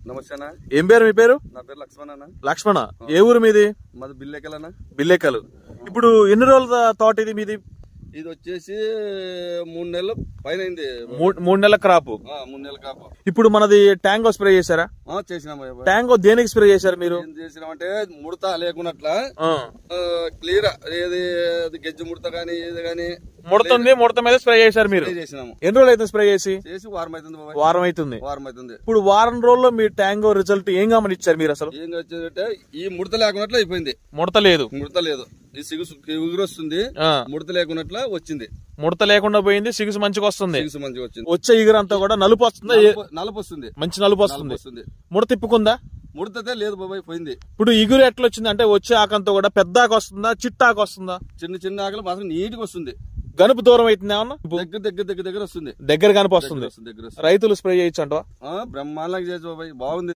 నమస్తే అన్న. ఏం పేరు మీ పేరు? నా పేరు లక్ష్మణ అన్న. లక్ష్మణ. ఏ ఊరు మీది? మాది బిల్లెకలన్న. బిల్లెకలు. ఇప్పుడు ఎన్ని రోజుల తోట ఇది మీది? ఇది వచ్చేసి 3 నెలలు పైన అయింది. 3 నెలల క్రాప్. 3 నెలల కాపు. ఇప్పుడు మనది ట్యాంగో స్ప్రే చేశారా? చేసినాం. ట్యాంగో దేనికి స్ప్రే చేశారు మీరు? ఏం చేసినామంటే ముడత లేకున్నట్ల క్లియర్ ఏది గెజ్జు ముడత గానీ ఏది గానీ ముడతుంది, ముడత మీద స్ప్రే చేశారు మీరు. చేసినాము. ఎన్ని రోజులు అయితే స్ప్రే చేసి? వారం అవుతుంది. వారం అవుతుంది. ఇప్పుడు వారం రోజుల్లో మీ ట్యాంగో రిజల్ట్ ఏం గమనించారు మీరు? అసలు ఏం వచ్చేదంటే ఈ ముడత లేకున్నట్లు అయిపోయింది. ముడత లేదు. ఈ సిగుసు ఎగురు వస్తుంది, ముడత లేకున్నట్లు వచ్చింది. ముడత లేకుండా పోయింది, సిగుసు మంచిగా వస్తుంది. వచ్చే ఎగురు అంతా కూడా నలుపు వస్తుందా? నలుపు వస్తుంది, మంచి నలుపు వస్తుంది. ముడత తిప్పుకుందా? ముడతే లేదు బాబాయ్, పోయింది. ఇప్పుడు ఇగురు ఎట్లా వచ్చింది అంటే వచ్చే ఆకంతా కూడా పెద్ద ఆకు వస్తుందా, చిట్టాకు వస్తుందా? చిన్న ఆకలి మాత్రం నీట్ గా వస్తుంది. గనుపు దూరం అవుతుంది ఏమన్నా? దగ్గర వస్తుంది. దగ్గర గనుపు వస్తుంది. రైతులు స్ప్రే చేయొచ్చు అంటవా? బ్రహ్మాండంగా చేయొచ్చు బాబాయ్, బాగుంది.